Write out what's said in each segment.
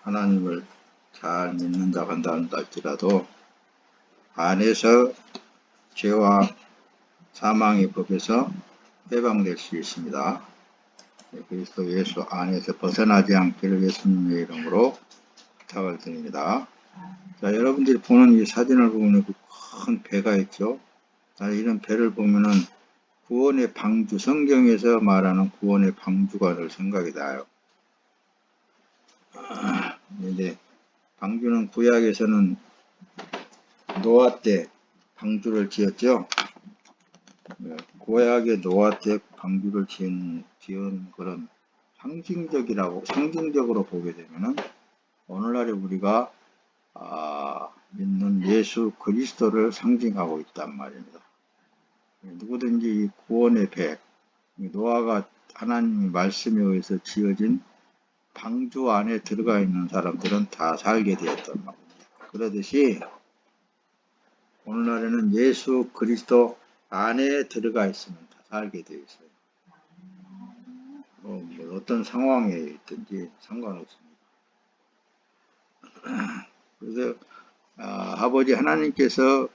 하나님을 잘 믿는다 한다 할지라도 안에서 죄와 사망의 법에서 해방될 수 있습니다. 그리스도 예수 안에서 벗어나지 않기를 예수님의 이름으로 부탁을 드립니다. 자, 여러분들이 보는 이 사진을 보면 큰 배가 있죠. 이런 배를 보면은 구원의 방주, 성경에서 말하는 구원의 방주가 늘 생각이 나요. 이제 방주는 구약에서는 노아 때 방주를 지었죠. 구약의 노아 때 방주를 지은 그런 상징적으로 보게 되면은 오늘날에 우리가 믿는 예수 그리스도를 상징하고 있단 말입니다. 누구든지 이 구원의 배, 노아가 하나님의 말씀에 의해서 지어진 방주 안에 들어가 있는 사람들은 다 살게 되었단 말입니다. 그러듯이 오늘날에는 예수 그리스도 안에 들어가 있으면 다 살게 되어 있어요. 어떤 상황에 있든지 상관없습니다. 그래서 아버지 하나님께서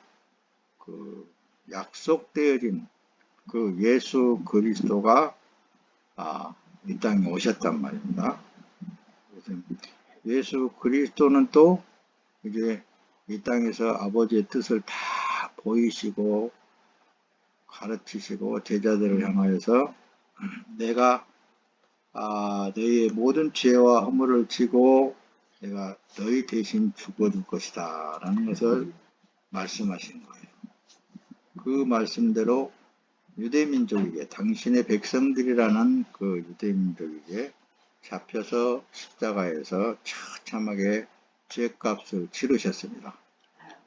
그 약속되어진 그 예수 그리스도가 이 땅에 오셨단 말입니다. 그래서 예수 그리스도는 또 이제 이 땅에서 아버지의 뜻을 다 보이시고 가르치시고 제자들을 향하여서 내가 너희의 모든 죄와 허물을 지고 내가 너희 대신 죽어줄 것이다 라는 것을 말씀하신 거예요. 그 말씀대로 유대민족에게 당신의 백성들이라는 그 유대민족에게 잡혀서 십자가에서 처참하게 죄값을 치르셨습니다.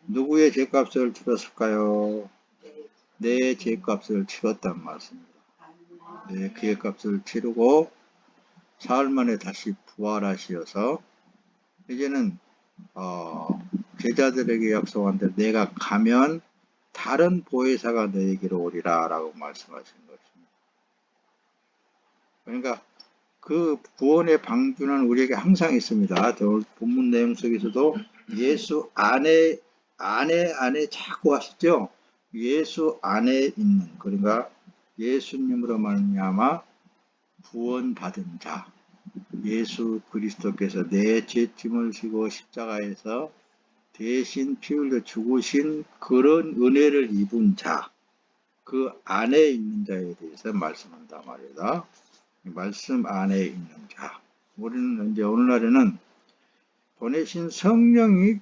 누구의 죄값을 치렀을까요? 내 죄값을 치렀단 말씀입니다. 내 죄값을 치르고 사흘 만에 다시 부활하시어서 이제는 제자들에게 약속한 대로 내가 가면 다른 보혜사가 너에게로 오리라 라고 말씀하신 것입니다. 그러니까 그 구원의 방주는 우리에게 항상 있습니다. 본문 내용 속에서도 예수 안에 자꾸 하시죠. 예수 안에 있는, 그러니까 예수님으로 말미암아 구원받은 자, 예수 그리스도께서 내 죄짐을 지고 십자가에서 대신 피 흘려 죽으신 그런 은혜를 입은 자, 그 안에 있는 자에 대해서 말씀한단 말이다. 말씀 안에 있는 자. 우리는 이제 오늘날에는 보내신 성령이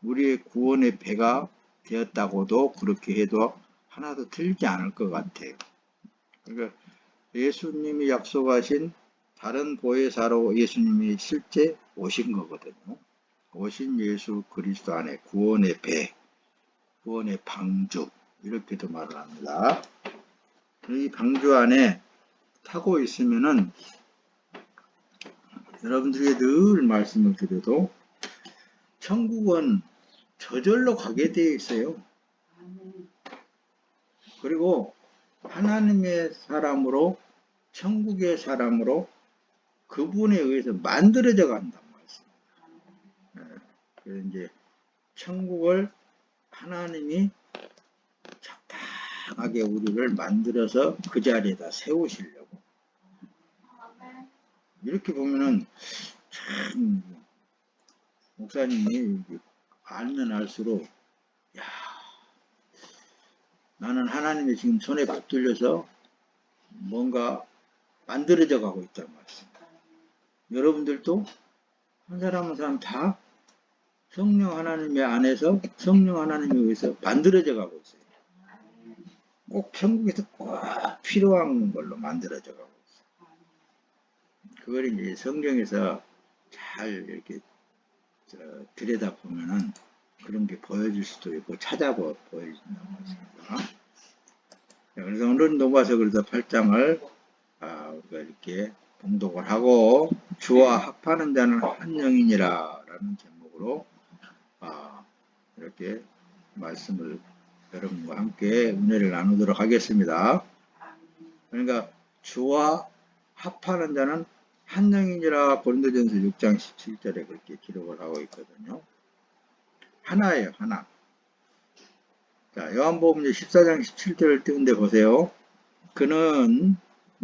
우리의 구원의 배가 되었다고도 그렇게 해도 하나도 틀리지 않을 것 같아요. 그러니까 예수님이 약속하신 다른 보혜사로 예수님이 실제 오신 거거든요. 오신 예수 그리스도 안에 구원의 배, 구원의 방주 이렇게도 말을 합니다. 이 방주 안에 타고 있으면은 여러분들에게 늘 말씀을 드려도 천국은 저절로 가게 되어 있어요. 그리고 하나님의 사람으로 천국의 사람으로 그분에 의해서 만들어져 간단 말씀입니다. 그래서 이제 천국을 하나님이 적당하게 우리를 만들어서 그 자리에다 세우시려고. 이렇게 보면은 참 목사님이 알면 알수록 나는 하나님의 지금 손에 붙들려서 뭔가 만들어져 가고 있단 말씀입니다. 여러분들도 한 사람 한 사람 다 성령 하나님의 안에서 성령 하나님에 의해서 만들어져 가고 있어요. 꼭 천국에서 꼭 필요한 걸로 만들어져 가고 있어요. 그걸 이제 성경에서 잘 이렇게 들여다보면은 그런 게 보여질 수도 있고 찾아보 보여진다고 했습니다. 그래서 오늘은 로마서 그래서 8장을 우리가 이렇게 봉독을 하고 주와 합하는 자는 한 영이니라 라는 제목으로 이렇게 말씀을 여러분과 함께 은혜를 나누도록 하겠습니다. 그러니까 주와 합하는 자는 한 영이니라 고린도전서 6장 17절에 그렇게 기록을 하고 있거든요. 하나예요, 하나. 자, 요한복음 14장 17절을 띄운데 보세요. 그는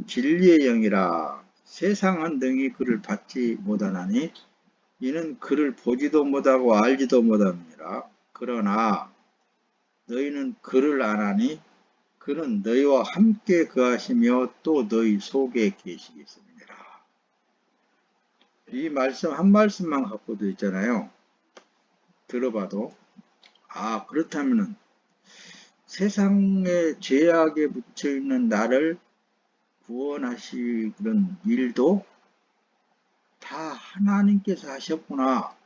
진리의 영이라 세상은 능히 그를 받지 못하나니 이는 그를 보지도 못하고 알지도 못함이라. 그러나 너희는 그를 아나니 그는 너희와 함께 거하시며 또 너희 속에 계시겠습니다. 이 말씀 한 말씀만 갖고도 있잖아요. 들어봐도 그렇다면은 세상의 죄악에 묻혀있는 나를 구원하시는 일도 다 하나님께서 하셨구나.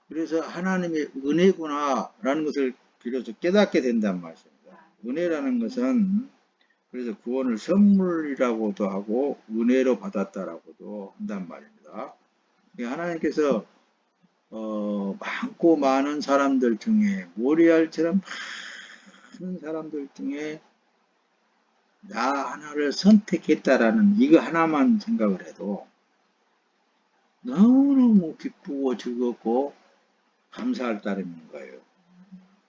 그래서 하나님의 은혜구나 라는 것을 비로소 깨닫게 된단 말씀입니다. 은혜라는 것은 그래서 구원을 선물이라고도 하고 은혜로 받았다라고도 한단 말입니다. 하나님께서 많고 많은 사람들 중에 모리알처럼 많은 사람들 중에 나 하나를 선택했다라는 이거 하나만 생각을 해도 너무너무 기쁘고 즐겁고 감사할 따름인 거예요.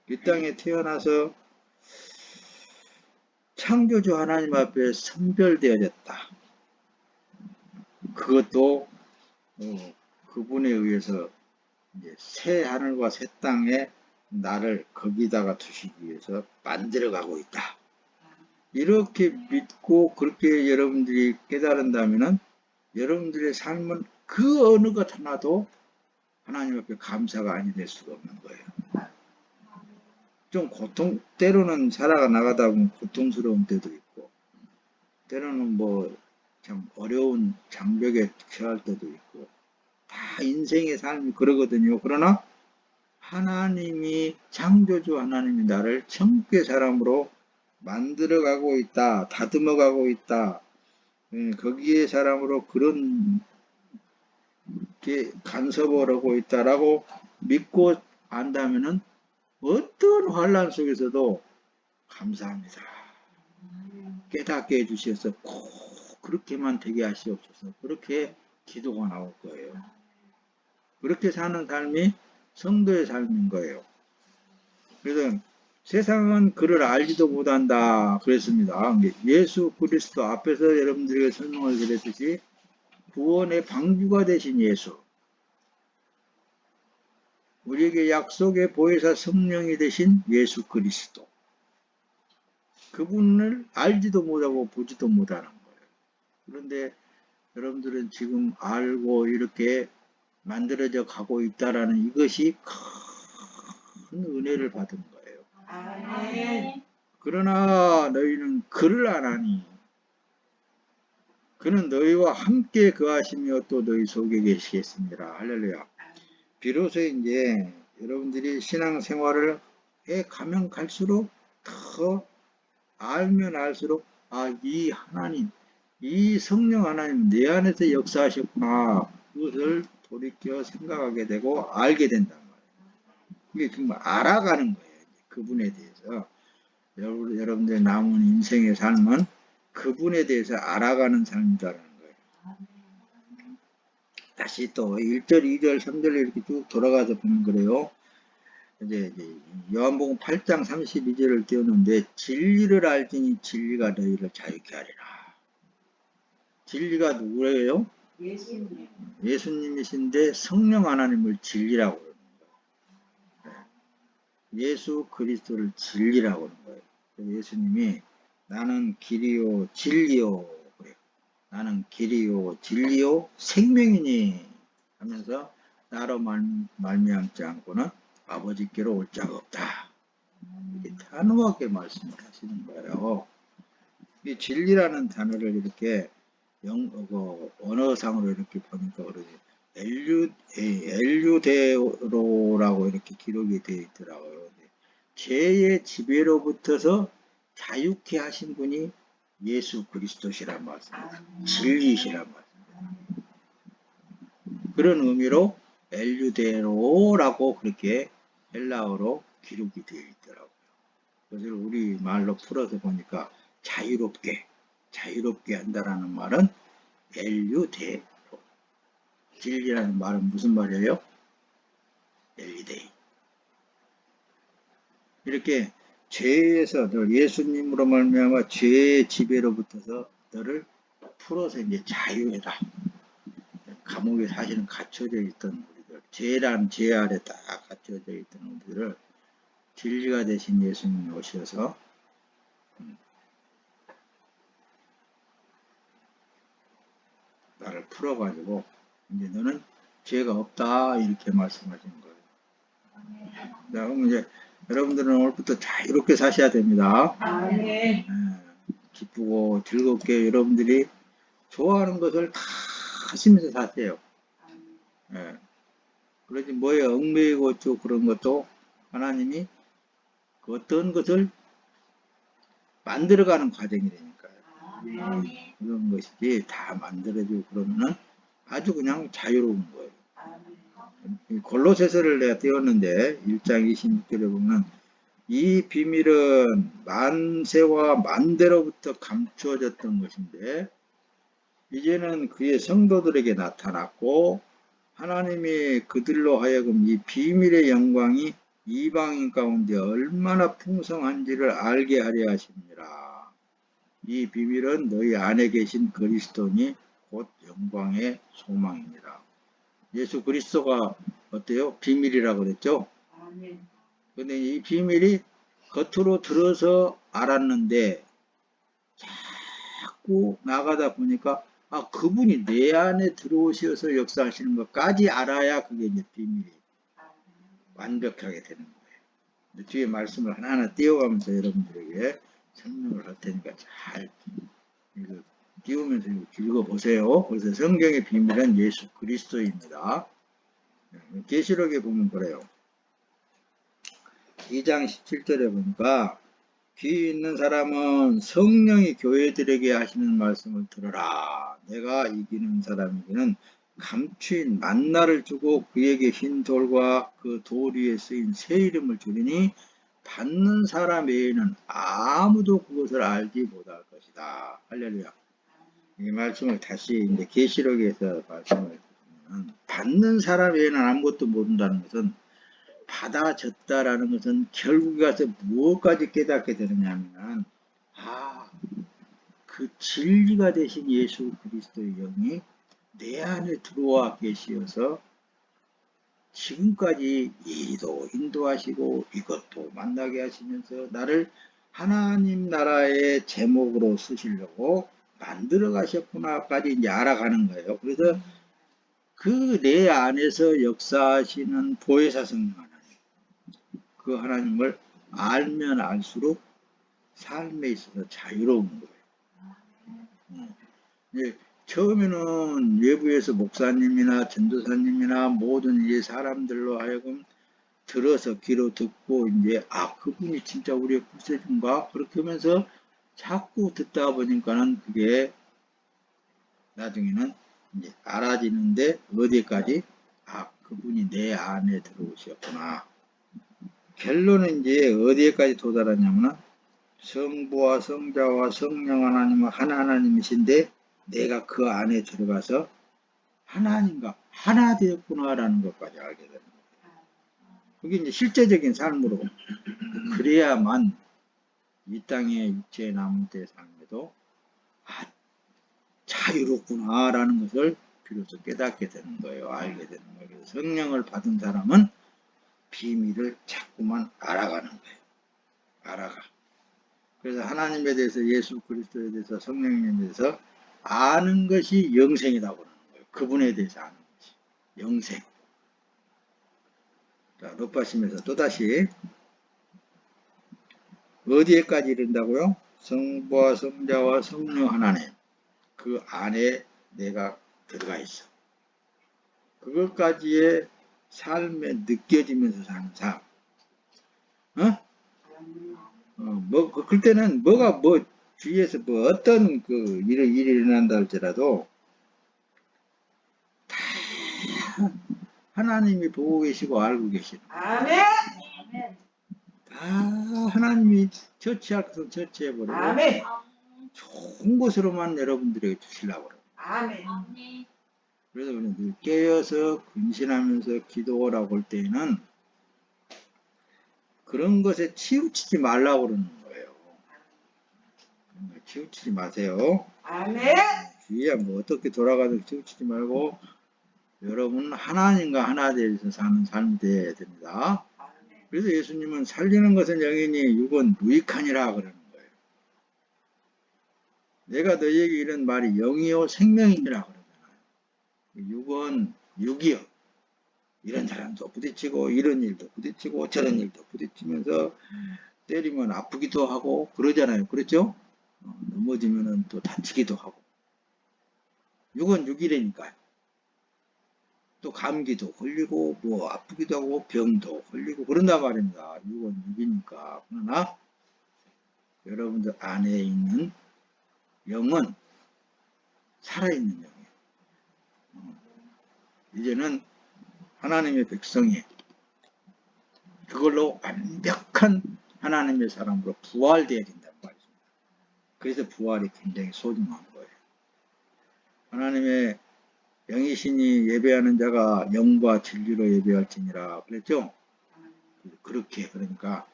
이 땅에 태어나서 창조주 하나님 앞에 선별되어졌다. 그것도 그분에 의해서 이제 새 하늘과 새 땅에 나를 거기다가 두시기 위해서 만들어가고 있다. 이렇게 믿고 그렇게 여러분들이 깨달은다면 여러분들의 삶은 그 어느 것 하나도 하나님 앞에 감사가 아니 될 수가 없는 거예요. 좀 때로는 살아가 나가다 보면 고통스러운 때도 있고, 때로는 뭐 참 어려운 장벽에 처할 때도 있고, 다 인생의 삶이 그러거든요. 그러나 하나님이 창조주 하나님이 나를 천국의 사람으로 만들어가고 있다, 다듬어가고 있다, 거기에 사람으로 그런 게 간섭을 하고 있다라고 믿고 안다면은 어떤 환란 속에서도 감사합니다. 깨닫게 해주셔서 꼭 그렇게만 되게 하시옵소서. 그렇게 기도가 나올 거예요. 그렇게 사는 삶이 성도의 삶인 거예요. 그래서 세상은 그를 알지도 못한다 그랬습니다. 예수 그리스도 앞에서 여러분들에게 설명을 드렸듯이 구원의 방주가 되신 예수, 우리에게 약속의 보혜사 성령이 되신 예수 그리스도, 그분을 알지도 못하고 보지도 못하는 거예요. 그런데 여러분들은 지금 알고 이렇게 만들어져 가고 있다라는 이것이 큰 은혜를 받은 거예요. 아멘. 그러나 너희는 그를 아나니 그는 너희와 함께 거하시며 또 너희 속에 계시겠습니다. 할렐루야. 비로소 이제 여러분들이 신앙생활을 해 가면 갈수록 더 알면 알수록 이 하나님, 이 성령 하나님 내 안에서 역사하셨구나. 그것을 돌이켜 생각하게 되고 알게 된단 말이에요. 이게 정말 알아가는 거예요. 그분에 대해서. 여러분들의 남은 인생의 삶은 그분에 대해서 알아가는 삶이라는 거예요. 다시 또 1절, 2절, 3절 이렇게 쭉 돌아가서 보면 그래요. 이제 요한복음 8장 32절을 띄우는데 진리를 알지니 진리가 너희를 자유케 하리라. 진리가 누구예요? 예수님. 예수님이신데 성령 하나님을 진리라고 그러는 거예요. 예수 그리스도를 진리라고 그러는 거예요. 예수님이 나는 길이요 진리요 그래요. 나는 길이요 진리요 생명이니 하면서 나로 말미암지 않고는 아버지께로 올 자가 없다. 이렇게 단호하게 말씀을 하시는 거예요. 이 진리라는 단어를 이렇게 언어상으로 이렇게 보니까 그러지. 엘유데로라고 이렇게 기록이 되어 있더라고요. 죄의 지배로부터서 자유케 하신 분이 예수 그리스도시란 말씀입니다. 진리시란 말씀입니다. 그런 의미로 엘유데로라고 그렇게 헬라어로 기록이 되어 있더라고요. 그것을 우리 말로 풀어서 보니까 자유롭게 한다라는 말은 엘유대. 진리라는 말은 무슨 말이에요? 엘리데이. 이렇게 죄에서 너 예수님으로 말미암아 죄의 지배로부터서 너를 풀어서 이제 자유해라. 감옥에 사실은 갇혀져 있던 우리들, 죄란 죄 아래 딱 갇혀져 있던 우리들을 진리가 되신 예수님이 오셔서 나를 풀어가지고 이제 너는 죄가 없다 이렇게 말씀하시는 거예요. 자, 그럼 이제 여러분들은 오늘부터 자유롭게 사셔야 됩니다. 기쁘고 즐겁게 여러분들이 좋아하는 것을 다 하시면서 사세요. 그러지 뭐에 얽매이고 어쩌고 그런 것도 하나님이 그 어떤 것을 만들어가는 과정이라니까요. 그런 것이지 다 만들어지고 그러면은 아주 그냥 자유로운 거예요. 골로새서를 내가 띄웠는데 1장 26절에 보면 이 비밀은 만세와 만대로부터 감추어졌던 것인데 이제는 그의 성도들에게 나타났고 하나님이 그들로 하여금 이 비밀의 영광이 이방인 가운데 얼마나 풍성한지를 알게 하려 하십니다. 이 비밀은 너희 안에 계신 그리스도니 곧 영광의 소망입니다. 예수 그리스도가 어때요? 비밀이라고 그랬죠? 근데 이 비밀이 겉으로 들어서 알았는데 자꾸 나가다 보니까 그분이 내 안에 들어오셔서 역사하시는 것까지 알아야 그게 이제 비밀이 완벽하게 되는 거예요. 뒤에 말씀을 하나하나 띄워가면서 여러분들에게 설명을 할 테니까 잘 띄우면서 읽어보세요. 그래서 성경의 비밀은 예수 그리스도입니다. 계시록에 보면 그래요. 2장 17절에 보니까 귀 있는 사람은 성령이 교회들에게 하시는 말씀을 들어라. 내가 이기는 사람에게는 감추인 만나를 주고 그에게 흰 돌과 그 돌 위에 쓰인 새 이름을 주리니 받는 사람 외에는 아무도 그것을 알지 못할 것이다. 할렐루야. 이 말씀을 다시 이제 계시록에서 말씀을 드리면 받는 사람 외에는 아무것도 모른다는 것은 받아졌다라는 것은 결국에 가서 무엇까지 깨닫게 되느냐 하면 그 진리가 되신 예수 그리스도의 영이 내 안에 들어와 계시어서 지금까지 이도 인도하시고 이것도 만나게 하시면서 나를 하나님 나라의 제목으로 쓰시려고 만들어 가셨구나까지 이제 알아가는 거예요. 그래서 그 내 안에서 역사하시는 보혜사 성령 하나님, 그 하나님을 알면 알수록 삶에 있어서 자유로운 거예요. 처음에는 외부에서 목사님이나 전도사님이나 모든 이제 사람들로 하여금 들어서 귀로 듣고 이제 그분이 진짜 우리의 구세주인가 그렇게 하면서 자꾸 듣다 보니까는 그게 나중에는 이제 알아지는데 어디까지 그분이 내 안에 들어오셨구나. 결론은 이제 어디에까지 도달하냐면은 성부와 성자와 성령 하나님은 하나님이신데 내가 그 안에 들어가서 하나님과 하나 되었구나라는 것까지 알게 되는 거예요. 그게 이제 실제적인 삶으로 그래야만 이 땅의 육체에 남은 때 삶에도 자유롭구나라는 것을 비로소 깨닫게 되는 거예요. 알게 되는 거예요. 그래서 성령을 받은 사람은 비밀을 자꾸만 알아가는 거예요. 알아가. 그래서 하나님에 대해서 예수 그리스도에 대해서 성령님에 대해서 아는 것이 영생이라고 하는 거예요. 그분에 대해서 아는 것이 영생. 자, 롯바심에서 또다시 어디에까지 이른다고요? 성부와 성자와 성령 하나님 그 안에 내가 들어가 있어. 그것까지의 삶에 느껴지면서 사는 삶. 그때는 뭐가 주위에서 어떤 일이 일어난다 할지라도 다 하나님이 보고 계시고 알고 계시는 아멘. 다 하나님이 처치할 것은 처치해버리고 아멘. 좋은 것으로만 여러분들에게 주시려고 그래요. 아멘. 그래서 우리는 늘 깨어서 근신하면서 기도하라고 할 때에는 그런 것에 치우치지 말라고 그러는 거예요. 그런 거 치우치지 마세요. 아멘. 주위에 뭐 어떻게 돌아가도 치우치지 말고 여러분은 하나님과 하나 되어서 사는 삶이 되어야 됩니다. 그래서 예수님은 살리는 것은 영이니 육은 무익하니라 그러는 거예요. 내가 너희에게 이런 말이 영이요 생명이니라 그러잖아요. 육은 육이요. 이런 사람도 부딪히고 이런 일도 부딪히고 저런 일도 부딪히면서 때리면 아프기도 하고 그러잖아요. 그렇죠? 넘어지면 또 다치기도 하고. 육은 육이라니까요. 또 감기도 걸리고 뭐 아프기도 하고 병도 걸리고 그런단 말입니다. 육은 육이니까. 그러나 여러분들 안에 있는 영은 살아있는 영이에요. 이제는 하나님의 백성이 그걸로 완벽한 하나님의 사람으로 부활되어야 된단 말이죠. 그래서 부활이 굉장히 소중한 거예요. 하나님의 영이신이 예배하는 자가 영과 진리로 예배할지니라 그랬죠? 그렇게 그러니까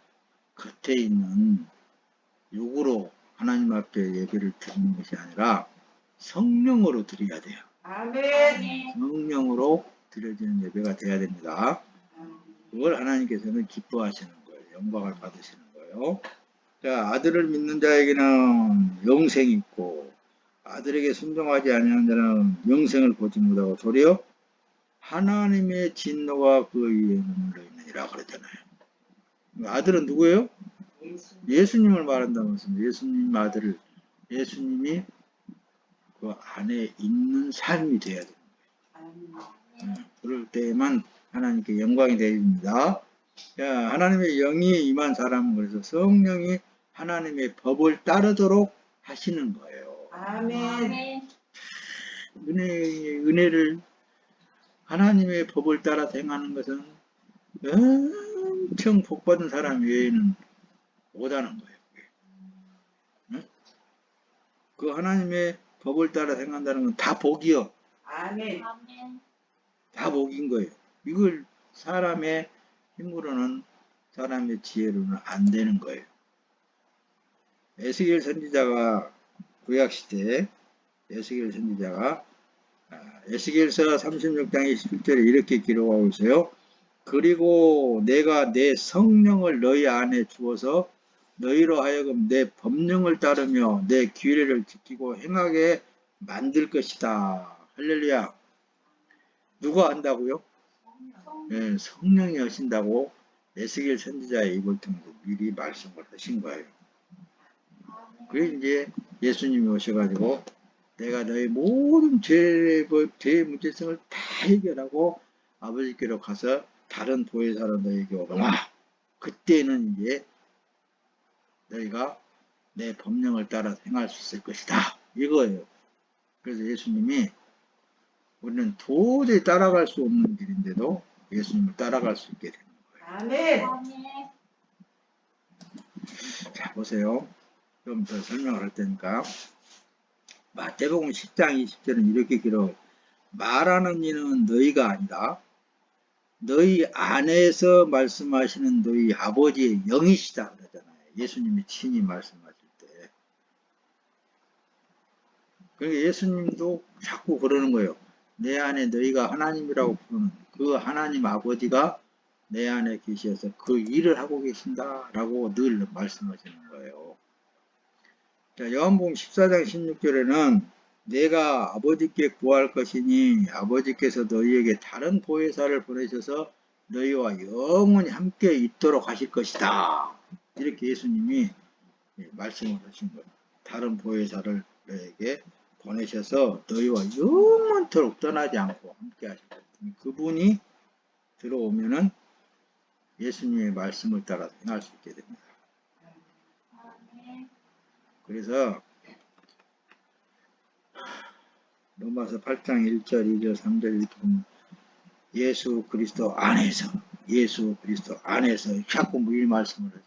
겉에 있는 육으로 하나님 앞에 예배를 드리는 것이 아니라 성령으로 드려야 돼요. 아멘. 성령으로 드려지는 예배가 돼야 됩니다. 그걸 하나님께서는 기뻐하시는 거예요. 영광을 받으시는 거예요. 자, 아들을 믿는 자에게는 영생이 있고 아들에게 순종하지 아니하는 자는 영생을 보지 못하고 도리어 하나님의 진노가 그 위에 머물러 있느니라 그러잖아요. 아들은 누구예요? 예수님을 말한다면서 예수님 아들을 예수님이 그 안에 있는 삶이 돼야 됩니다. 그럴 때에만 하나님께 영광이 되어집니다. 하나님의 영이 임한 사람은 그래서 성령이 하나님의 법을 따르도록 하시는 거예요. 아멘. 은혜를 하나님의 법을 따라 행하는 것은 엄청 복받은 사람 외에는 못하는 거예요. 응? 그 하나님의 법을 따라 행한다는 건 다 복이요. 아멘. 다 복인 거예요. 이걸 사람의 힘으로는 사람의 지혜로는 안 되는 거예요. 에스겔 선지자가 구약시대에 에스겔 선지자가 에스겔서 36장 27절에 이렇게 기록하고 있어요. 그리고 내가 내 성령을 너희 안에 주어서 너희로 하여금 내 법령을 따르며 내 규례를 지키고 행하게 만들 것이다. 할렐루야. 누가 한다고요? 네, 성령이 하신다고 에스겔 선지자의 입을 통해서 미리 말씀을 하신 거예요. 그래서 이제 예수님이 오셔가지고 내가 너희 모든 죄의 문제성을 다 해결하고 아버지께로 가서 다른 보혜사로 너희에게 오거나 그때는 이제 너희가 내 법령을 따라 행할 수 있을 것이다. 이거예요. 그래서 예수님이 우리는 도저히 따라갈 수 없는 길인데도 예수님을 따라갈 수 있게 되는 거예요. 아멘. 자, 보세요. 좀 더 설명을 할 테니까. 마태복음 10장 20절은 이렇게 기록. 말하는 이는 너희가 아니라 너희 안에서 말씀하시는 너희 아버지의 영이시다 그러잖아요. 예수님이 친히 말씀하실 때. 그러니까 예수님도 자꾸 그러는 거예요. 내 안에 너희가 하나님이라고 부르는 그 하나님 아버지가 내 안에 계셔서 그 일을 하고 계신다라고 늘 말씀하시는 거예요. 자, 요한복음 14장 16절에는 내가 아버지께 구할 것이니 아버지께서 너희에게 다른 보혜사를 보내셔서 너희와 영원히 함께 있도록 하실 것이다. 이렇게 예수님이 말씀을 하신 거예요. 다른 보혜사를 너희에게 보내셔서 너희와 영원토록 떠나지 않고 함께 하실 거예요. 그분이 들어오면은 예수님의 말씀을 따라 행할 수 있게 됩니다. 그래서 로마서 8장 1절, 2절, 3절 이렇게 보면 예수 그리스도 안에서 자꾸 이 말씀을 하세요.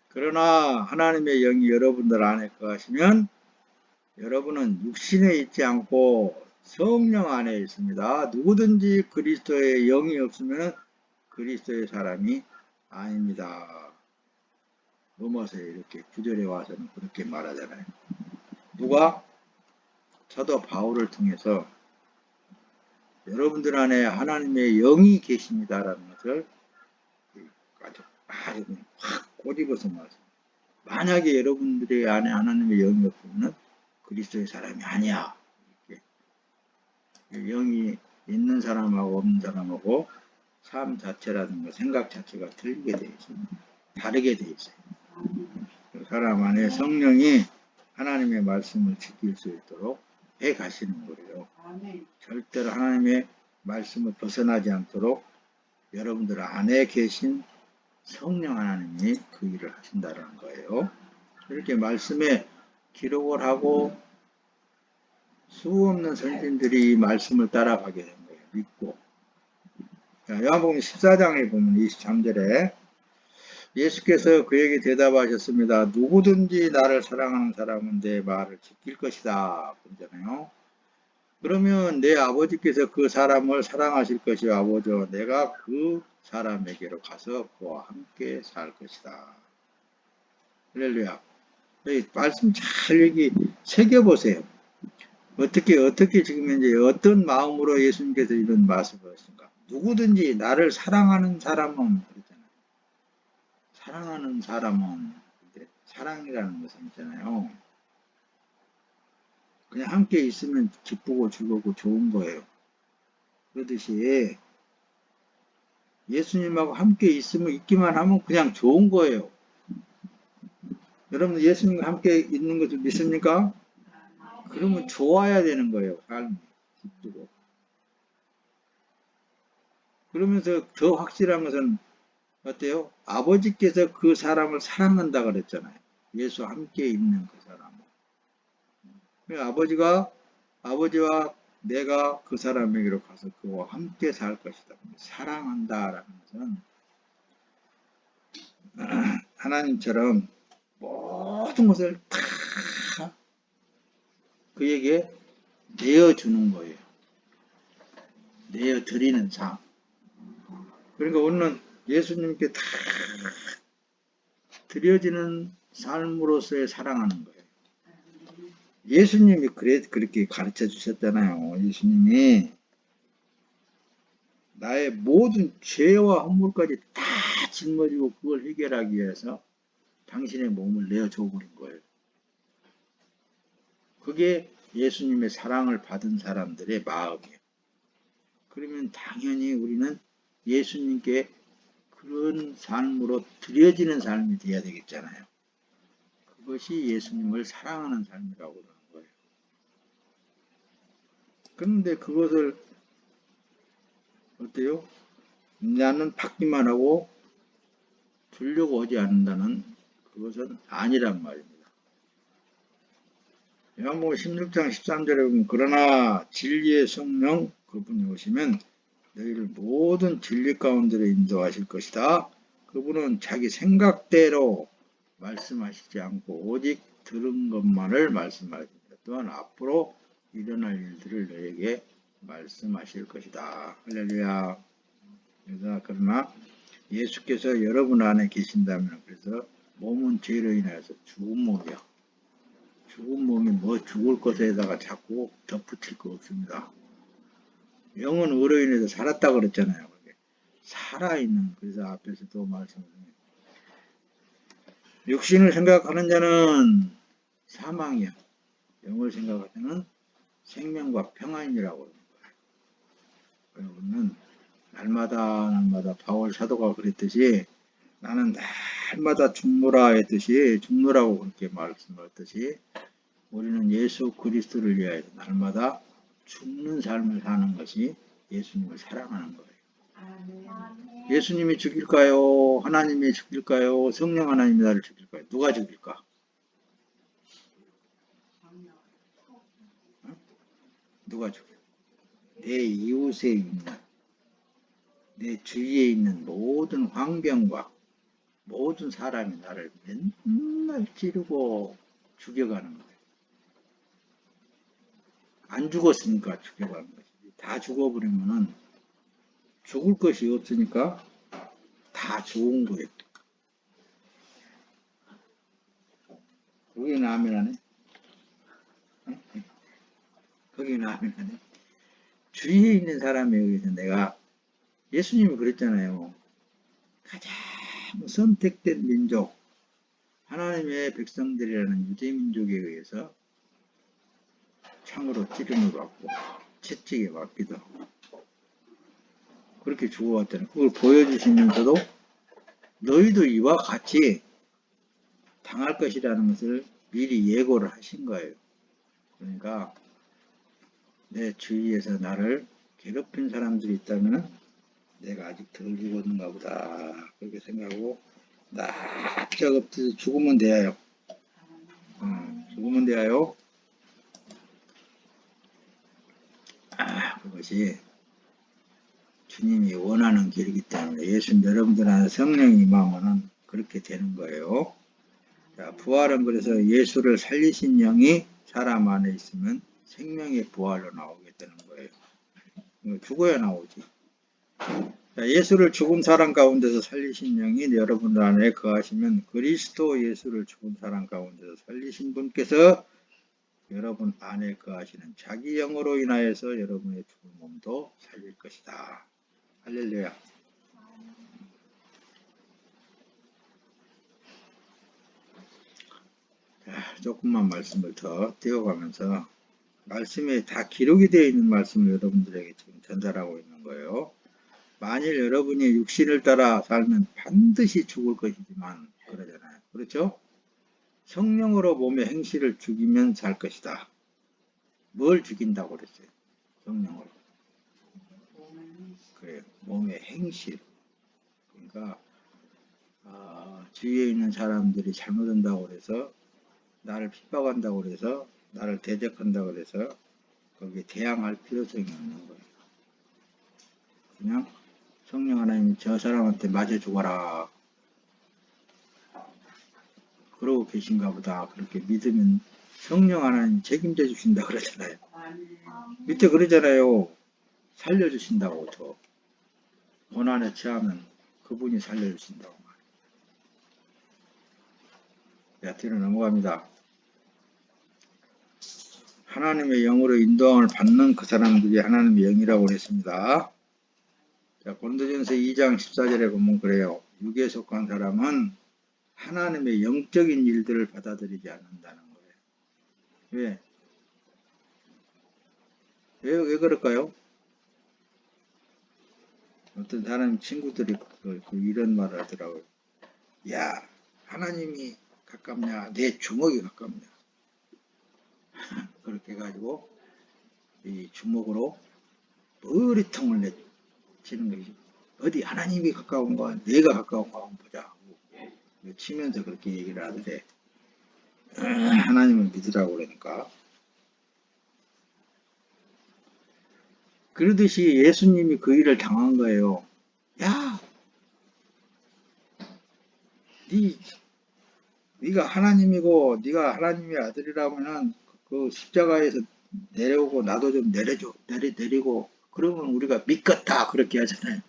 그러나 하나님의 영이 여러분들 안에 거하시면 여러분은 육신에 있지 않고 성령 안에 있습니다. 누구든지 그리스도의 영이 없으면 그리스도의 사람이 아닙니다. 로마서에 이렇게 9절에 와서는 그렇게 말하잖아요. 누가? 사도 바울을 통해서 여러분들 안에 하나님의 영이 계십니다라는 것을 아주 확 꼬집어서 말씀. 만약에 여러분들의 안에 하나님의 영이 없으면 그리스도의 사람이 아니야. 이렇게. 영이 있는 사람하고 없는 사람하고 삶 자체라든가 생각 자체가 틀리게 돼 있습니다. 다르게 돼 있어요. 그 사람 안에 성령이 하나님의 말씀을 지킬 수 있도록 해 가시는 거예요. 절대로 하나님의 말씀을 벗어나지 않도록 여러분들 안에 계신 성령 하나님이 그 일을 하신다는 거예요. 이렇게 말씀에 기록을 하고 수 없는 선진들이 이 말씀을 따라가게 된 거예요. 믿고. 요한복음 14장에 보면 23절에 예수께서 그에게 대답하셨습니다. 누구든지 나를 사랑하는 사람은 내 말을 지킬 것이다. 그러잖아요. 그러면 내 아버지께서 그 사람을 사랑하실 것이요 아버지와 내가 그 사람에게로 가서 그와 함께 살 것이다. 할렐루야. 말씀 잘 여기 새겨보세요. 어떻게 지금 현재 어떤 마음으로 예수님께서 이런 말씀을 하신가? 누구든지 나를 사랑하는 사람은 그랬잖아요. 사랑하는 사람은 사랑이라는 것은 있잖아요. 그냥 함께 있으면 기쁘고 즐겁고 좋은 거예요. 그러듯이 예수님하고 함께 있기만 하면 그냥 좋은 거예요. 여러분 예수님과 함께 있는 것을 믿습니까? 그러면 좋아야 되는 거예요. 삶이 기쁘고. 그러면서 더 확실한 것은 어때요? 아버지께서 그 사람을 사랑한다 그랬잖아요. 예수와 함께 있는 그 사람을. 아버지와 내가 그 사람에게로 가서 그와 함께 살 것이다. 사랑한다라는 것은 하나님처럼 모든 것을 다 그에게 내어주는 거예요. 내어드리는 삶. 그러니까 우리는 예수님께 다 드려지는 삶으로서의 사랑하는 거예요. 예수님이 그렇게 가르쳐 주셨잖아요. 예수님이 나의 모든 죄와 허물까지 다 짊어지고 그걸 해결하기 위해서 당신의 몸을 내어줘 버린 거예요. 그게 예수님의 사랑을 받은 사람들의 마음이에요. 그러면 당연히 우리는 예수님께 그런 삶으로 드려지는 삶이 돼야 되겠잖아요. 그것이 예수님을 사랑하는 삶이라고 그러는 거예요. 그런데 그것을 어때요? 나는 받기만 하고 주려고 하지 않는다는 그것은 아니란 말입니다. 요한복음 16장 13절에 보면 그러나 진리의 성령 그분이 오시면 너희를 모든 진리 가운데로 인도하실 것이다. 그분은 자기 생각대로 말씀하시지 않고 오직 들은 것만을 말씀하십니다. 또한 앞으로 일어날 일들을 너에게 말씀하실 것이다. 할렐루야. 그러나 예수께서 여러분 안에 계신다면 그래서 몸은 죄로 인해서 죽은 몸이야. 죽은 몸이 뭐 죽을 것에다가 자꾸 덧붙일 거 없습니다. 영은 의로 인해서 살았다 그랬잖아요. 살아있는 그래서 앞에서도 말씀드린 육신을 생각하는 자는 사망이야. 영을 생각할 때는 생명과 평안이라고 합니다. 여러분은 날마다 바울 사도가 그랬듯이 나는 날마다 죽노라 했듯이 죽노라고 그렇게 말씀하셨듯이 우리는 예수 그리스도를 위하여 날마다 죽는 삶을 사는 것이 예수님을 사랑하는 거예요. 예수님이 죽일까요? 하나님이 죽일까요? 성령 하나님이 나를 죽일까요? 누가 죽일까? 누가 죽일까? 내 이웃에 있는 내 주위에 있는 모든 환경과 모든 사람이 나를 맨날 찌르고 죽여가는 거예요. 안 죽었으니까 죽여가는 것이지. 다 죽어버리면은 죽을 것이 없으니까 다 죽은 거예요. 거기는 아멘 하네. 거기는 아멘 하네. 주위에 있는 사람에 의해서 내가 예수님이 그랬잖아요. 가장 선택된 민족, 하나님의 백성들이라는 유대민족에 의해서 창으로 찌름을 받고 채찍에 맞기도 하고 그렇게 죽어왔다는 그걸 보여주시면서도 너희도 이와 같이 당할 것이라는 것을 미리 예고를 하신 거예요. 그러니까 내 주위에서 나를 괴롭힌 사람들이 있다면 내가 아직 덜 죽었는가 보다 그렇게 생각하고 납작 엎드려 죽으면 돼요. 죽으면 돼요. 그것이 주님이 원하는 길이기 때문에 예수님 여러분들 안에 성령이 임하면 그렇게 되는 거예요. 자, 부활은 그래서 예수를 살리신 영이 사람 안에 있으면 생명의 부활로 나오게 되는 거예요. 죽어야 나오지. 자, 예수를 죽은 사람 가운데서 살리신 영이 여러분들 안에 거하시면 그리스도 예수를 죽은 사람 가운데서 살리신 분께서 여러분 안에 거하시는 자기 영으로 인하여서 여러분의 죽은 몸도 살릴 것이다. 할렐루야. 자, 조금만 말씀을 더 띄워가면서 말씀에 다 기록이 되어 있는 말씀을 여러분들에게 지금 전달하고 있는 거예요. 만일 여러분이 육신을 따라 살면 반드시 죽을 것이지만 그러잖아요. 그렇죠? 성령으로 몸의 행실을 죽이면 살 것이다. 뭘 죽인다고 그랬어요? 성령으로. 그래요. 몸의 행실. 그러니까 주위에 있는 사람들이 잘못한다고 그래서 나를 핍박한다고 그래서 나를 대적한다고 그래서 거기에 대항할 필요성이 없는 거예요. 그냥 성령 하나님이 저 사람한테 맞아 죽어라 그러고 계신가 보다 그렇게 믿으면 성령 하나님 책임져 주신다 그러잖아요. 밑에 그러잖아요. 살려주신다고 더 고난에 처하면 그분이 살려주신다고 말이에요. 자, 뒤로 넘어갑니다. 하나님의 영으로 인도함을 받는 그 사람들이 하나님의 영이라고 했습니다. 자, 고린도전서 2장 14절에 보면 그래요. 육에 속한 사람은 하나님의 영적인 일들을 받아들이지 않는다는 거예요. 왜 그럴까요? 어떤 사람 친구들이 이런 말을 하더라고요. 야, 하나님이 가깝냐? 내 주먹이 가깝냐? 그렇게 해가지고 이 주먹으로 머리통을 내치는 것이 어디 하나님이 가까운가 내가 가까운가 한번 보자 치면서 그렇게 얘기를 하는데 하나님을 믿으라고 그러니까 그러듯이 예수님이 그 일을 당한 거예요. 야, 네가 하나님이고 네가 하나님의 아들이라면은 그 십자가에서 내려오고 나도 좀 내려줘 내리고 그러면 우리가 믿겠다 그렇게 하잖아요.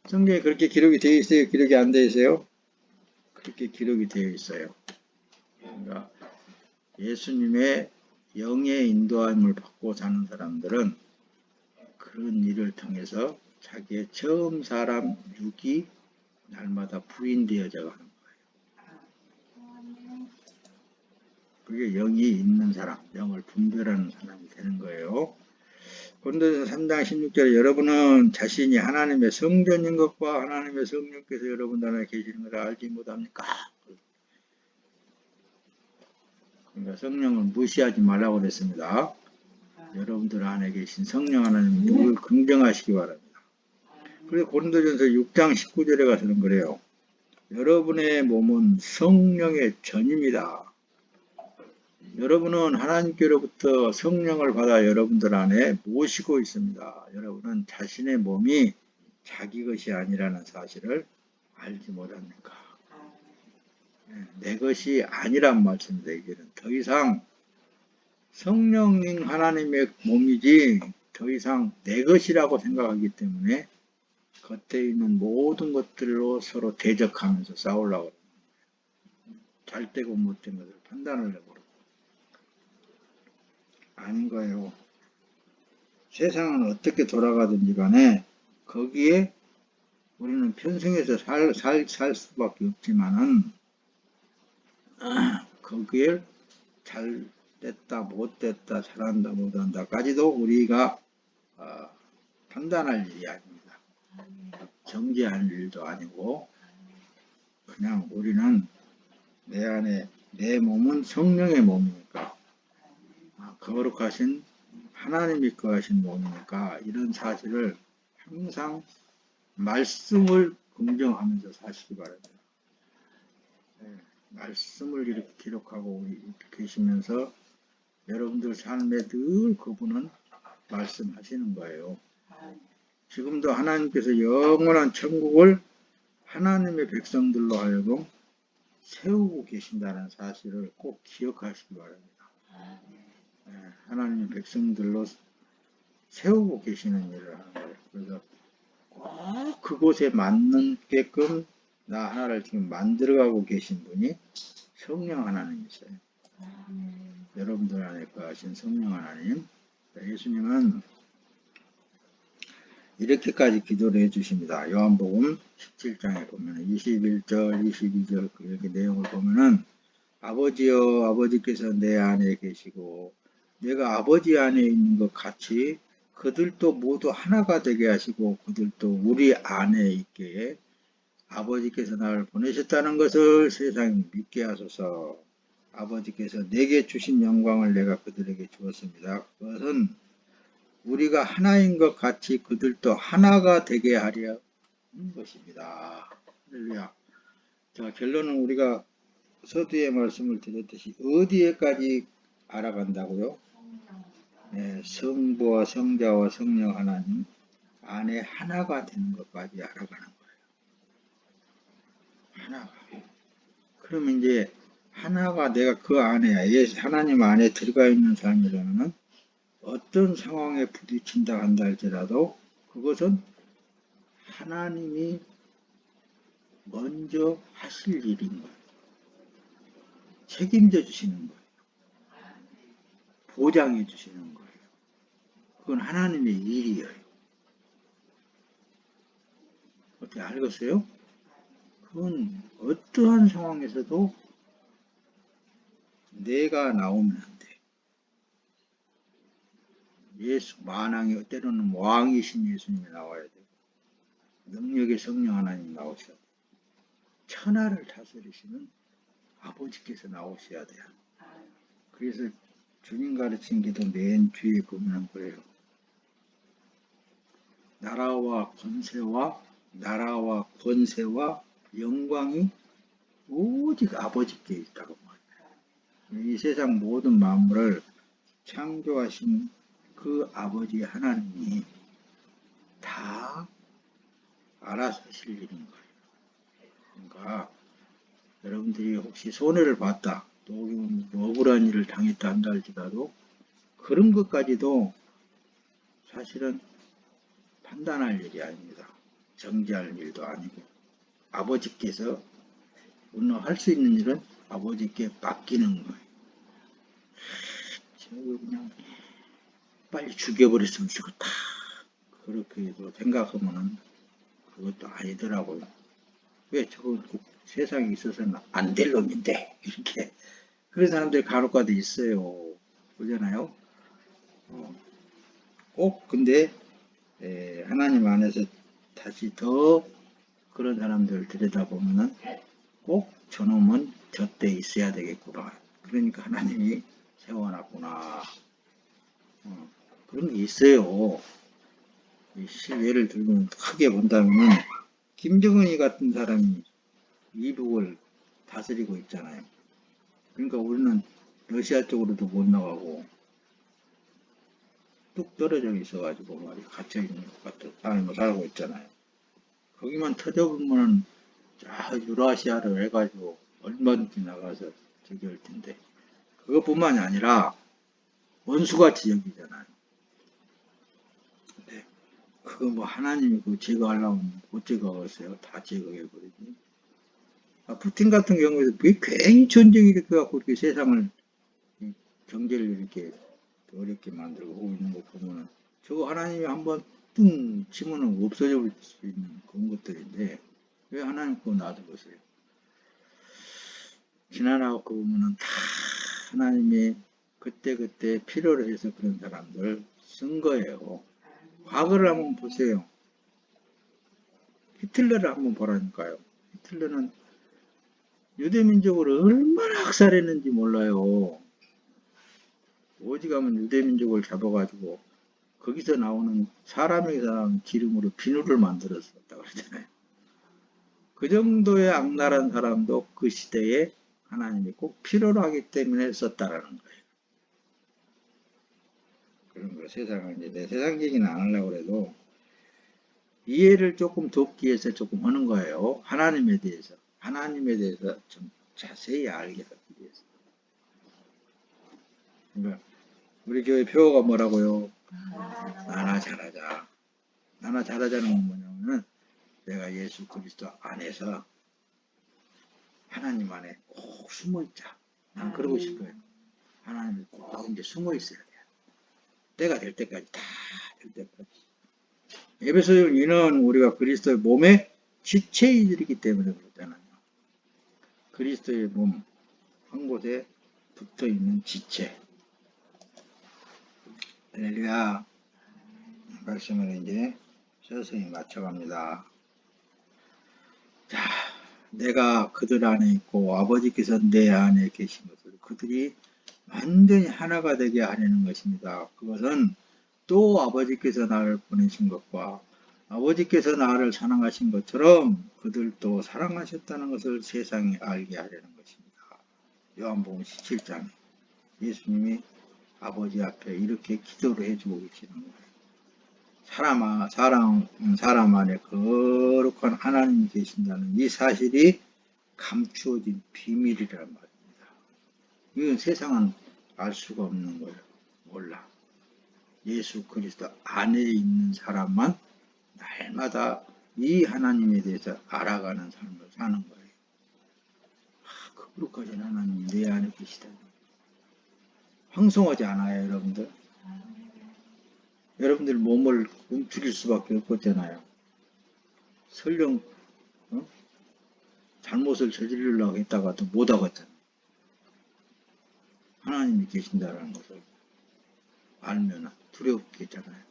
성경에 그렇게 기록이 되어 있어요? 기록이 안 되어 있어요? 그렇게 기록이 되어 있어요. 그러니까 예수님의 영의 인도함을 받고 사는 사람들은 그런 일을 통해서 자기의 처음 사람 육이 날마다 부인되어져 가는 거예요. 그게 영이 있는 사람, 영을 분별하는 사람이 되는 거예요. 고린도전서 3장 16절에 여러분은 자신이 하나님의 성전인 것과 하나님의 성령께서 여러분 안에 계시는 것을 알지 못합니까? 그러니까 성령을 무시하지 말라고 그랬습니다. 여러분들 안에 계신 성령 하나님을 늘 긍정하시기 바랍니다. 그래서 고린도전서 6장 19절에 가서는 그래요. 여러분의 몸은 성령의 전입니다. 여러분은 하나님께로부터 성령을 받아 여러분들 안에 모시고 있습니다. 여러분은 자신의 몸이 자기 것이 아니라는 사실을 알지 못합니까? 내 것이 아니란 말씀입니다. 이제는 더 이상 성령님 하나님의 몸이지 더 이상 내 것이라고 생각하기 때문에 겉에 있는 모든 것들로 서로 대적하면서 싸우려고 잘 되고 못된 것을 판단을 해버리고 아닌 거예요. 세상은 어떻게 돌아가든지 간에 거기에 우리는 편승해서 살 수밖에 없지만은 거기에 잘 됐다 못됐다 잘한다 못한다까지도 우리가 판단할 일이 아닙니다. 정죄할 일도 아니고 그냥 우리는 내 안에 내 몸은 성령의 몸이니까 거룩하신 하나님이 거하신 몸이니까 이런 사실을 항상 말씀을 긍정하면서 사시기 바랍니다. 말씀을 이렇게 기록하고 계시면서 여러분들 삶에 늘 그분은 말씀하시는 거예요. 지금도 하나님께서 영원한 천국을 하나님의 백성들로 하여금 세우고 계신다는 사실을 꼭 기억하시기 바랍니다. 하나님의 백성들로 세우고 계시는 일을 하는 거예요. 그래서 꼭 그곳에 맞게끔 나 하나를 지금 만들어가고 계신 분이 성령 하나님이세요. 여러분들 안에 거하신 성령 하나님. 예수님은 이렇게까지 기도를 해주십니다. 요한복음 17장에 보면 21절, 22절 이렇게 내용을 보면은 아버지여 아버지께서 내 안에 계시고 내가 아버지 안에 있는 것 같이 그들도 모두 하나가 되게 하시고 그들도 우리 안에 있게 아버지께서 나를 보내셨다는 것을 세상이 믿게 하소서. 아버지께서 내게 주신 영광을 내가 그들에게 주었습니다. 그것은 우리가 하나인 것 같이 그들도 하나가 되게 하려 하는 것입니다. 할렐루야. 자, 결론은 우리가 서두에 말씀을 드렸듯이 어디에까지 알아간다고요? 네, 성부와 성자와 성령 하나님 안에 하나가 되는 것까지 알아가는 거예요. 하나가. 그러면 이제 하나가 내가 그 안에 하나님 안에 들어가 있는 삶이라면 어떤 상황에 부딪힌다 한다 할지라도 그것은 하나님이 먼저 하실 일인 거예요. 책임져 주시는 거예요. 보장해 주시는 거예요. 그건 하나님의 일이에요. 어떻게 알겠어요? 그건 어떠한 상황에서도 내가 나오면 안 돼. 예수 만왕이 때로는 왕이신 예수님이 나와야 되고 능력의 성령 하나님 나오셔야 돼요. 천하를 다스리시는 아버지께서 나오셔야 돼요. 그래서 주님 가르친 기도 맨 뒤에 보면 그래요. 나라와 권세와 영광이 오직 아버지께 있다고 말해요. 이 세상 모든 만물을 창조하신 그 아버지 하나님이 다 알아서 하실 일인 거예요. 그러니까 여러분들이 혹시 손해를 봤다, 또 억울한 일을 당했다 한다 할지라도 그런 것까지도 사실은 판단할 일이 아닙니다. 정죄할 일도 아니고 아버지께서 오늘 할 수 있는 일은 아버지께 맡기는 거예요. 그냥 빨리 죽여버렸으면 좋겠다. 그렇게 생각하면은 그것도 아니더라고요. 왜 저거 세상에 있어서는 안 될 놈인데 이렇게 그런 사람들이 간혹가다 있어요. 그러잖아요. 꼭 근데 하나님 안에서 다시 더 그런 사람들을 들여다보면은 꼭 저놈은 저때 있어야 되겠구나. 그러니까 하나님이 세워놨구나. 그런 게 있어요. 예를 들면 크게 본다면 김정은이 같은 사람이 이북을 다스리고 있잖아요. 그러니까 우리는 러시아 쪽으로도 못 나가고 뚝 떨어져 있어가지고 말이야 갇혀있는 것 같은 삶을 살고 있잖아요. 거기만 터져보면 자 유라시아를 해가지고 얼마든지 나가서 저기 할 텐데 그것뿐만이 아니라 원수같이 여기잖아요. 근데 그거 뭐 하나님이 그거 제거하려면 못 제거하겠어요. 다 제거해버리지. 푸틴 같은 경우에도 왜 괜히 전쟁이 이렇게 갖고 이렇게 세상을 경제를 이렇게 어렵게 만들고 오고 있는 거 보면은 저거 하나님이 한번 뚱 치면은 없어져 버릴 수 있는 그런 것들인데 왜 하나님 그거 놔두겠어요? 지나가고 보면은 다 하나님이 그때그때 필요로 해서 그런 사람들 쓴 거예요. 과거를 한번 보세요. 히틀러를 한번 보라니까요. 히틀러는 유대민족을 얼마나 학살했는지 몰라요. 어디 가면 유대민족을 잡아가지고 거기서 나오는 사람에서 나오는 기름으로 비누를 만들었었다고 그러잖아요. 그 정도의 악랄한 사람도 그 시대에 하나님이 꼭 필요로 하기 때문에 썼다라는 거예요. 그런 거 세상은 이제 내 세상 얘기는 안 하려고 해도 이해를 조금 돕기 위해서 조금 하는 거예요. 하나님에 대해서 좀 자세히 알게 하기 위해서. 그러니까 우리 교회 표어가 뭐라고요? 나나 잘하자. 나나 잘하자는 건 뭐냐면은 내가 예수 그리스도 안에서 하나님 안에 꼭 숨어 있자. 난 그러고 싶어요. 하나님이 꼭 이제 숨어 있어야 돼요. 때가 될 때까지 다 될 때까지. 에베소서 인은 우리가 그리스도의 몸의 지체이기 때문에 그렇잖아요. 그리스도의 몸 한 곳에 붙어 있는 지체. 할렐루야. 말씀을 이제 서서히 맞춰갑니다. 자, 내가 그들 안에 있고 아버지께서 내 안에 계신 것을 그들이 완전히 하나가 되게 하려는 것입니다. 그것은 또 아버지께서 나를 보내신 것과 아버지께서 나를 사랑하신 것처럼 그들도 사랑하셨다는 것을 세상에 알게 하려는 것입니다. 요한복음 17장 예수님이 아버지 앞에 이렇게 기도를 해주고 계시는 거예요. 사람 안에 거룩한 하나님이 계신다는 이 사실이 감추어진 비밀이란 말입니다. 이건 세상은 알 수가 없는 거예요. 몰라. 예수 그리스도 안에 있는 사람만 날마다 이 하나님에 대해서 알아가는 삶을 사는 거예요. 그 거룩하신 하나님이 내 안에 계시다니. 황송하지 않아요, 여러분들? 여러분들 몸을 움츠릴 수밖에 없었잖아요. 설령 잘못을 저지르려고 했다가도 못하겠잖아요. 하나님이 계신다는 것을 알면 두렵겠잖아요.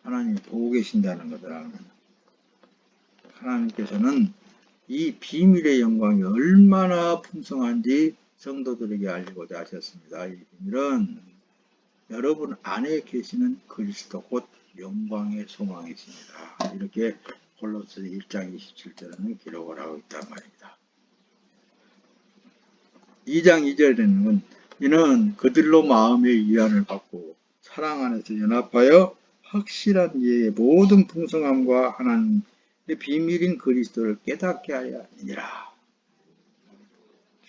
하나님이 보고 계신다는 것을 알면 하나님께서는 이 비밀의 영광이 얼마나 풍성한지 성도들에게 알리고자 하셨습니다. 이 비밀은 여러분 안에 계시는 그리스도 곧 영광의 소망이십니다. 이렇게 골로새 1장 27절에는 기록을 하고 있단 말입니다. 2장 2절에는 이는 그들로 마음의 위안을 받고 사랑 안에서 연합하여 확실한 이해의 모든 풍성함과 하나님의 비밀인 그리스도를 깨닫게 하려 하니라.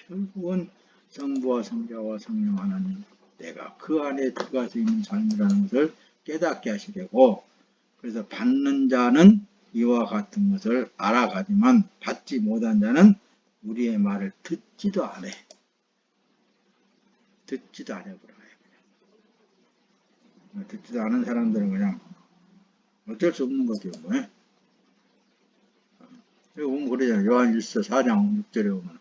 결국은 성부와 성자와 성령 하나님 내가 그 안에 들어가서 있는 삶이라는 것을 깨닫게 하시려고 그래서 받는 자는 이와 같은 것을 알아가지만 받지 못한 자는 우리의 말을 듣지도 않아. 듣지도 않아 버려요. 듣지도 않은 사람들은 그냥 어쩔 수 없는 거죠. 뭐. 여기 보면 그러잖아요. 요한 1서 4장 6절에 보면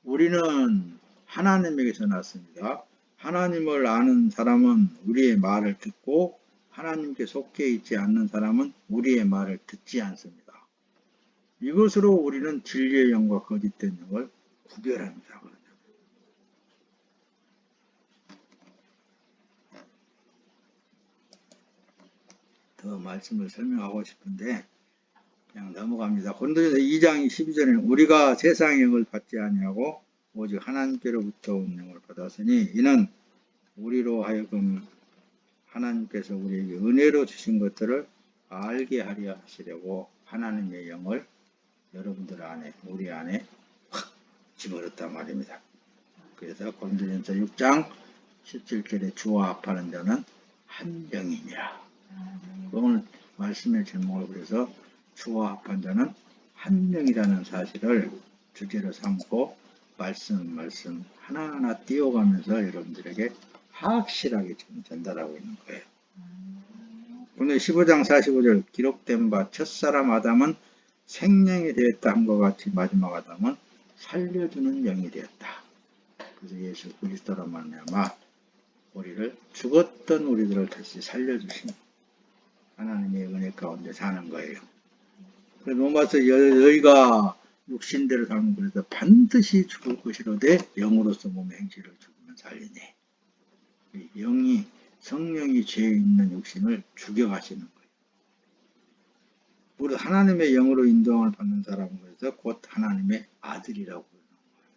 우리는 하나님에게서 났습니다. 하나님을 아는 사람은 우리의 말을 듣고 하나님께 속해 있지 않는 사람은 우리의 말을 듣지 않습니다. 이것으로 우리는 진리의 영과 거짓된 영을 구별합니다. 더 말씀을 설명하고 싶은데 그냥 넘어갑니다. 고린도전서 2장 12절에는 우리가 세상의 영을 받지 아니하고 오직 하나님께로부터 온 영을 받았으니 이는 우리로 하여금 하나님께서 우리에게 은혜로 주신 것들을 알게 하려 하시려고 하나님의 영을 여러분들 안에 우리 안에 확 집어넣었단 말입니다. 그래서 고린도전서 6장 17절에 주와 합하는 자는 한 영이니라. 오늘 말씀의 제목을 그래서 주와 합한 자는 한 영이라는 사실을 주제로 삼고 말씀 하나하나 띄워가면서 여러분들에게 확실하게 지금 전달하고 있는 거예요. 오늘 15장 45절 기록된 바 첫사람 아담은 생명이 되었다 함과 같이 마지막 아담은 살려주는 영이 되었다. 그래서 예수 그리스도로 말미암아 우리를 죽었던 우리들을 다시 살려주신 하나님의 은혜 가운데 사는 거예요. 그래서 로마서 너희가 육신대로 사는 그래서 반드시 죽을 것이로되 영으로서 몸의 행실을 죽으면 살리니 영이 성령이 죄에 있는 육신을 죽여가시는 거예요. 우리 하나님의 영으로 인도함을 받는 사람은 그래서 곧 하나님의 아들이라고 부르는 거예요.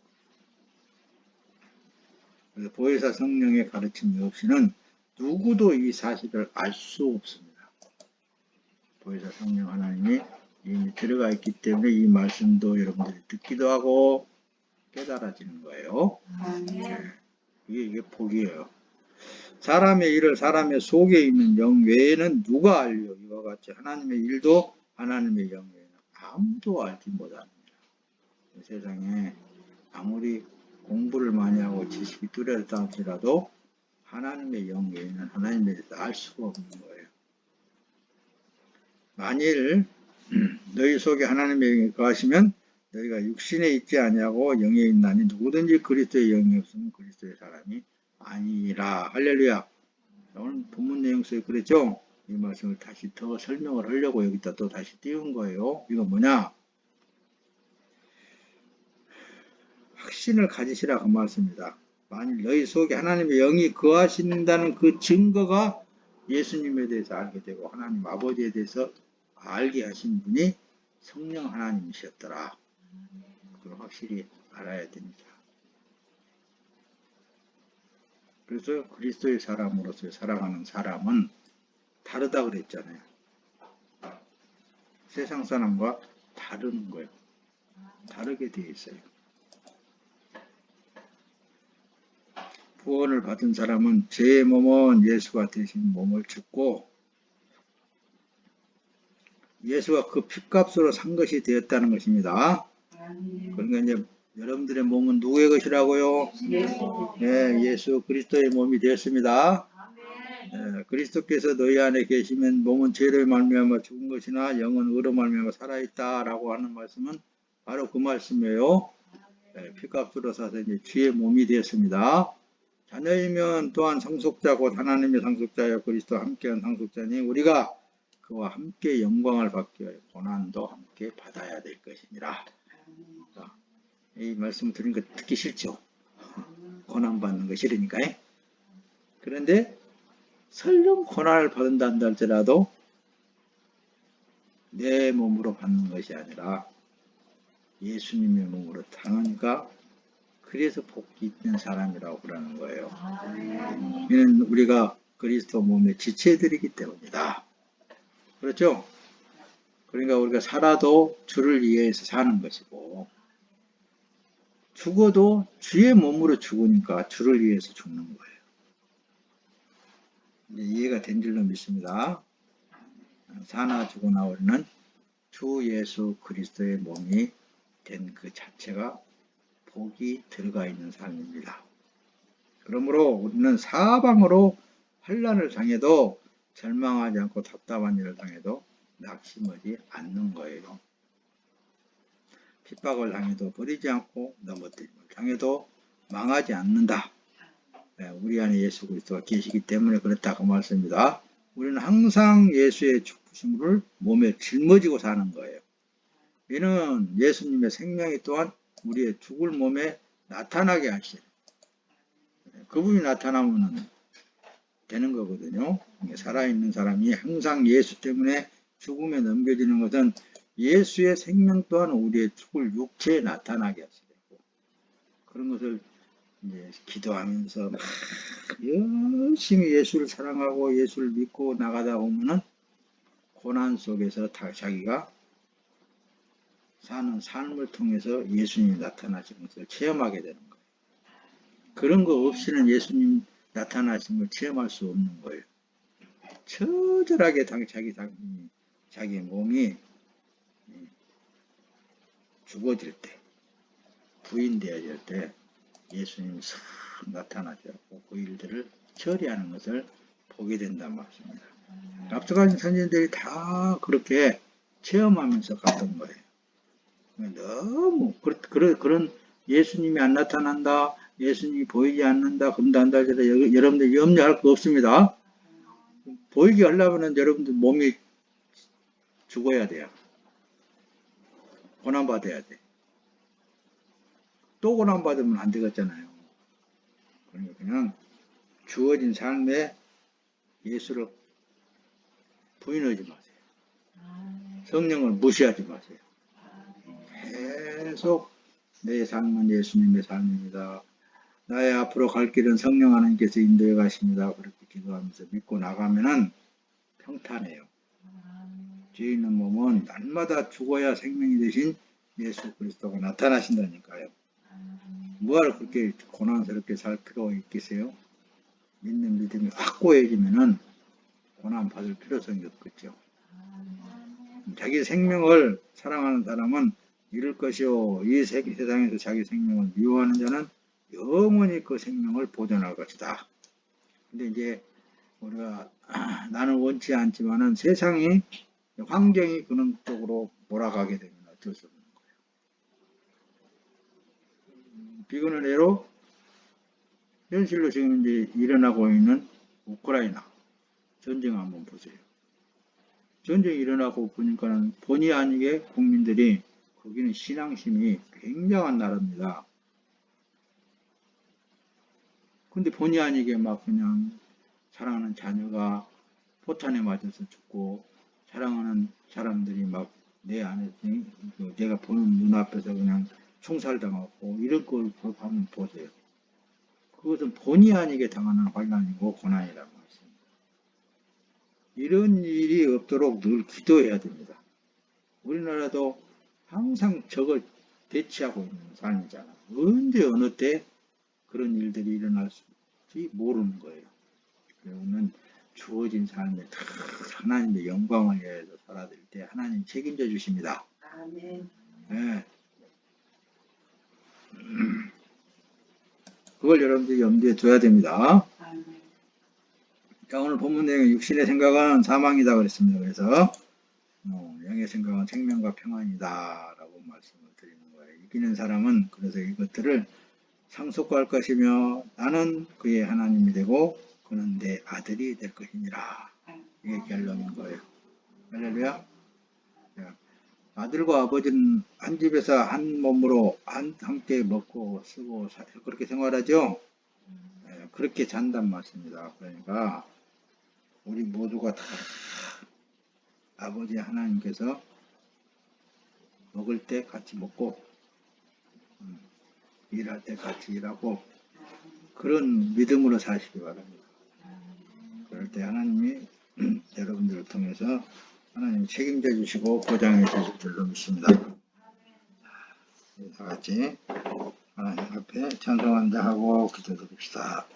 그래서 보혜사 성령의 가르침이 없이는 누구도 이 사실을 알 수 없습니다. 보혜사 성령 하나님이 이미 들어가 있기 때문에 이 말씀도 여러분들이 듣기도 하고 깨달아지는 거예요. 네. 이게 복이에요. 사람의 일을 사람의 속에 있는 영 외에는 누가 알려? 이와 같이 하나님의 일도 하나님의 영 외에는 아무도 알지 못합니다. 세상에 아무리 공부를 많이 하고 지식이 뚜렷하다 할지라도 하나님의 영 외에는 하나님에 대해서 알 수가 없는 거예요. 만일 너희 속에 하나님의 영이 거하시면 너희가 육신에 있지 아니하고 영에 있나니 누구든지 그리스도의 영이 없으면 그리스도의 사람이 아니라. 할렐루야. 오늘 본문 내용 속에 그랬죠? 이 말씀을 다시 더 설명을 하려고 여기다 또 다시 띄운 거예요. 이거 뭐냐? 확신을 가지시라 그 말씀입니다. 만일 너희 속에 하나님의 영이 거하신다는 그 증거가 예수님에 대해서 알게 되고 하나님 아버지에 대해서 알게 하신 분이 성령 하나님이셨더라. 그걸 확실히 알아야 됩니다. 그래서 그리스도의 사람으로서 살아가는 사람은 다르다 그랬잖아요. 세상 사람과 다른 거예요. 다르게 되어 있어요. 구원을 받은 사람은 제 몸은 예수가 대신 몸을 짓고 예수가 그 핏값으로 산 것이 되었다는 것입니다. 그러니까 이제 여러분들의 몸은 누구의 것이라고요? 네, 예수 그리스도의 몸이 되었습니다. 네, 그리스도께서 너희 안에 계시면 몸은 죄로 말미암아 죽은 것이나 영은 의로 말미암아 살아있다라고 하는 말씀은 바로 그 말씀이에요. 네, 핏값으로 사서 이제 주의 몸이 되었습니다. 자녀이면 또한 상속자 곧 하나님의 상속자여 그리스도와 함께한 상속자니 우리가 그와 함께 영광을 받기 위하여 고난도 함께 받아야 될 것이니라. 자, 이 말씀 들으니까 듣기 싫죠? 고난 받는 거 싫으니까. 그런데 설령 고난을 받는다 할지라도 내 몸으로 받는 것이 아니라 예수님의 몸으로 당하니까 그래서 복이 있는 사람이라고 그러는 거예요. 이는 우리가 그리스도 몸의 지체들이기 때문이다. 그렇죠? 그러니까 우리가 살아도 주를 위해서 사는 것이고 죽어도 주의 몸으로 죽으니까 주를 위해서 죽는 거예요. 이해가 된 줄로 믿습니다. 사나 죽으나 우리는 주 예수 그리스도의 몸이 된 그 자체가 복이 들어가 있는 삶입니다. 그러므로 우리는 사방으로 환난을 당해도 절망하지 않고 답답한 일을 당해도 낙심하지 않는 거예요. 핍박을 당해도 버리지 않고 넘어뜨림을 당해도 망하지 않는다. 우리 안에 예수 그리스도가 계시기 때문에 그렇다 그 말씀입니다. 우리는 항상 예수의 죽으심을 몸에 짊어지고 사는 거예요. 이는 예수님의 생명이 또한 우리의 죽을 몸에 나타나게 하시는 그분이 나타나면 되는 거거든요. 살아있는 사람이 항상 예수 때문에 죽음에 넘겨지는 것은 예수의 생명 또한 우리의 죽을 육체에 나타나게 하시고 그런 것을 이제 기도하면서 막 열심히 예수를 사랑하고 예수를 믿고 나가다 보면은 고난 속에서 다 자기가 사는 삶을 통해서 예수님이 나타나시는 것을 체험하게 되는 거예요. 그런 거 없이는 예수님 나타나신 걸 체험할 수 없는 거예요. 처절하게 자기 몸이 죽어질 때, 부인되어질 때 예수님이 싹 나타나죠. 그 일들을 처리하는 것을 보게 된단 말씀입니다. 앞서가신 선진들이 다 그렇게 체험하면서 갔던 거예요. 너무 그런 예수님이 안 나타난다, 예수님이 보이지 않는다, 그런다 한다 해서 여러분들 염려할 거 없습니다. 보이게 하려면 여러분들 몸이 죽어야 돼요. 고난받아야 돼. 또 고난받으면 안 되겠잖아요. 그러니까 그냥 주어진 삶에 예수를 부인하지 마세요. 성령을 무시하지 마세요. 계속 내 삶은 예수님의 삶입니다. 나의 앞으로 갈 길은 성령 하나님께서 인도해 가십니다. 그렇게 기도하면서 믿고 나가면은 평탄해요. 죄 있는 몸은 날마다 죽어야 생명이 되신 예수 그리스도가 나타나신다니까요. 뭐하러 그렇게 고난스럽게 살 필요가 있겠어요? 믿는 믿음이 확고해지면은 고난 받을 필요성이 없겠죠. 자기 생명을 사랑하는 사람은 잃을 것이요. 이 세상에서 자기 생명을 미워하는 자는 영원히 그 생명을 보존할 것이다. 근데 이제 우리가 나는 원치 않지만은 세상이 환경이 그런 쪽으로 몰아가게 되면 어쩔 수 없는 거예요. 비근의 예로 현실로 지금 이제 일어나고 있는 우크라이나 전쟁 한번 보세요. 전쟁이 일어나고 보니까는 본의 아니게 국민들이 거기는 신앙심이 굉장한 나라입니다. 근데 본의 아니게 막 그냥 사랑하는 자녀가 포탄에 맞아서 죽고 사랑하는 사람들이 막 내 안에 내가 보는 눈앞에서 그냥 총살당하고 이런 걸 한번 보세요. 그것은 본의 아니게 당하는 환난이고 고난이라고 했습니다. 이런 일이 없도록 늘 기도해야 됩니다. 우리나라도 항상 적을 대치하고 있는 삶이잖아. 언제 어느 때 그런 일들이 일어날지 모르는 거예요. 그러면 주어진 삶에 다 하나님의 영광을 위해서 살아들 때 하나님 책임져 주십니다. 아멘. 네. 그걸 여러분들이 염두에 둬야 됩니다. 아멘. 자, 오늘 본문 내용 육신의 생각은 사망이다 그랬습니다. 그래서 영의 생각은 생명과 평안이다 라고 말씀을 드리는 거예요. 이기는 사람은 그래서 이것들을 상속할 것이며 나는 그의 하나님이 되고 그는 내 아들이 될 것이니라. 이게 결론인 거예요. 할렐루야. 아들과 아버지는 한 집에서 한 몸으로 함께 먹고 쓰고 그렇게 생활하죠. 그렇게 잔단 말씀입니다. 그러니까 우리 모두가 다 아버지 하나님께서 먹을 때 같이 먹고 일할 때 같이 일하고 그런 믿음으로 사시기 바랍니다. 그럴 때 하나님이 여러분들을 통해서 하나님이 책임져 주시고 보장해 주실 줄로 믿습니다. 다 같이 하나님 앞에 찬송한자 하고 기도드립시다.